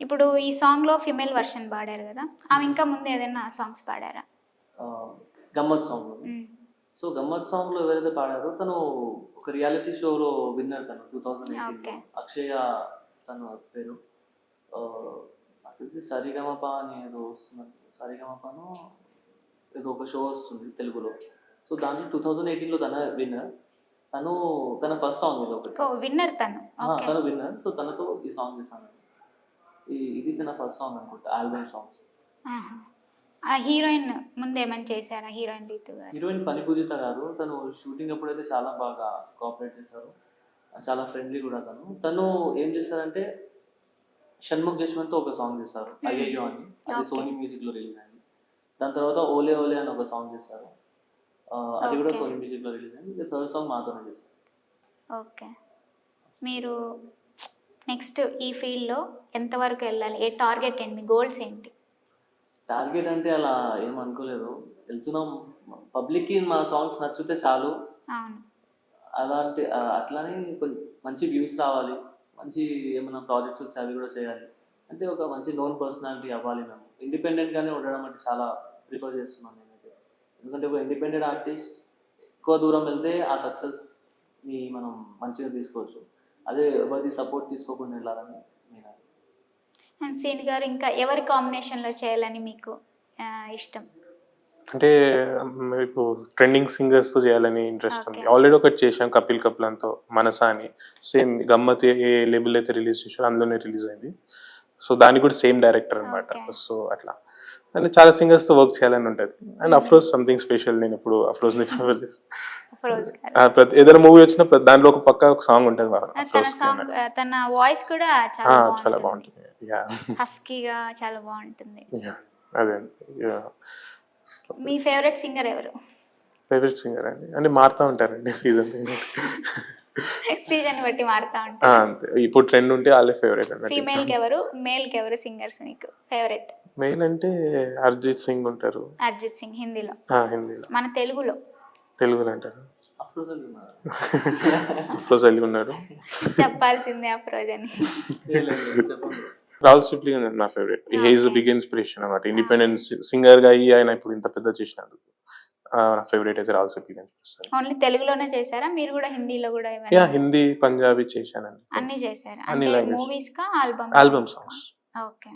ఇప్పుడు ఈ సాంగ్లో ఫిమేల్ వర్షన్ పాడారు కదా, ఆమె ఇంకా ముందు ఏదైనా సాంగ్స్ పాడారా? గమ్మత్ సాంగ్. సో గమ్మత్ సాంగ్ లో ఎవరైతే పాడారో తను ఒక రియాలిటీ షోలో విన్నర్. తను 2018 అక్షయ తను పేరు. నాకు తెలిసి సరిగమప అని ఏదో వస్తుంది, సరిగమపను ఏదో ఒక షో వస్తుంది తెలుగులో. సో దాంట్లో 2018లో తన విన్నర్. తన ఫస్ట్ సాంగ్ ఇది ఒకటి. విన్నర్ తను విన్నర్. సో తనతో ఈ సాంగ్ చేశాను. ఇది తన ఫస్ట్ సాంగ్ అనుకుంటా, ఆల్బమ్ సాంగ్స్. ఆ హీరోయిన్ ముందు ఏమైనా చేశారా? హీరోయిన్ రీతు గారు, హీరోయిన్ పని పూజిత గారు. తను షూటింగ్ అప్పుడైతే చాలా బాగా కోఆపరేట్ చేశారు, చాలా ఫ్రెండ్లీ కూడా. తను ఏం చేశారంటే షణ్ముఖ్ జశ్వంత్తో ఒక సాంగ్ చేశారు, అయ్యయ్యో అని. అది సోనీ మ్యూజిక్ లో రిలీజ్ అయింది. దాని తర్వాత ఓలే ఓలే అని ఒక సాంగ్ చేశారు, అది కూడా సోనీ మ్యూజిక్ లో రిలీజ్ అయింది. థర్డ్ సాంగ్ మాతోనే చేశారు. ఓకే. మీరు నెక్స్ట్ ఈ ఫీల్డ్లో ఎంతవరకు వెళ్ళాలి? ఏ టార్గెట్ ఏంటి? మీ గోల్స్ ఏంటి? టార్గెట్ అంటే అలా ఏం అనుకోలేదు. వెళ్తున్నాం, పబ్లిక్కి మా సాంగ్స్ నచ్చితే చాలు. అట్లానే మంచి వ్యూస్ రావాలి, మంచి ఏమైనా ప్రాజెక్ట్స్ వస్తే అవి కూడా చేయాలి. అంటే ఒక మంచి నోన్ పర్సనాలిటీ అవ్వాలి. మేము ఇండిపెండెంట్గానే ఉండడం అంటే చాలా ప్రిఫర్ చేస్తున్నాను నేనైతే. ఎందుకంటే ఒక ఇండిపెండెంట్ ఆర్టిస్ట్ ఎక్కువ దూరం వెళ్తే ఆ సక్సెస్ని మనం మంచిగా తీసుకోవచ్చు. అదే ఎవరి సపోర్ట్ తీసుకోకుండా వెళ్ళాలని నేను. సీని గారు, ఇంకా ఎవరి కాంబినేషన్లో చేయాలని మీకు ఇష్టం? అంటే ఇప్పుడు ట్రెండింగ్ సింగర్స్తో చేయాలని ఇంట్రెస్ట్ ఉంది. ఆల్రెడీ ఒకటి చేశాం కపిల్ కప్లాన్తో, మనసా అని. సేమ్ గమ్మత్ ఏ లేబుల్ అయితే రిలీజ్ చేశారో అందులోనే రిలీజ్ అయింది. సో దానికి కూడా సేమ్ డైరెక్టర్ అనమాట. సో అట్లా అంటే చాలా సింగర్స్తో వర్క్ చేయాలని ఉంటుంది. And Afroz something special. నేను ఇప్పుడు అఫ్రోజ్ని ప్రిఫర్ చేస్తాను. ప్రతి ఏదైనా మూవీ వచ్చినా దాంట్లో ఒక పక్క ఒక సాంగ్ ఉంటుంది. తన వాయిస్ కూడా చాలా బాగుంటుంది, హస్కీగా చాలా బాగుంటుంది. అదే. మీ ఫేవరెట్ సింగర్ ఎవరు? ఫేవరెట్ సింగర్ అండి అంటే మారుతూ ఉంటారండి సీజన్ బట్టి మారుతూ ఉంటారు. అంతే. ఇప్పుడు ట్రెండ్ ఉంటే వాళ్ళే ఫేవరెట్ అండి. ఫీమేల్ కి ఎవరు, మేల్ కి ఎవరు సింగర్స్ మీకు ఫేవరెట్? మెయిల్ అంటే అరిజిత్ సింగ్ ఉంటారు. అరిజిత్ సింగ్ హిందీలో? హిందీలో. మన తెలుగులో అంటారు. అఫ్రోజ్ అలీ ఉన్నారు. చెప్పాల్సిందే అఫ్రోజ్ అని. రాహుల్ సిప్లీ నా ఫేవరెట్. హీఈస్ బిగ్ ఇన్స్పిరేషన్ అన్నమాట. ఇండిపెండెంట్ సింగర్ గా అయ్యి ఆయన ఇప్పుడు ఇంత పెద్ద చేసినందుకు నా ఫేవరెట్ అయితే రాహుల్ సిప్లీ. ఓన్లీ తెలుగులోనే చేశారా మీరు కూడా? హిందీలో కూడా? హిందీ, పంజాబీ చేశానండి. అన్ని చేశారు. అంటే మూవీస్ కా ఆల్బమ్ సాంగ్స్? ఓకే.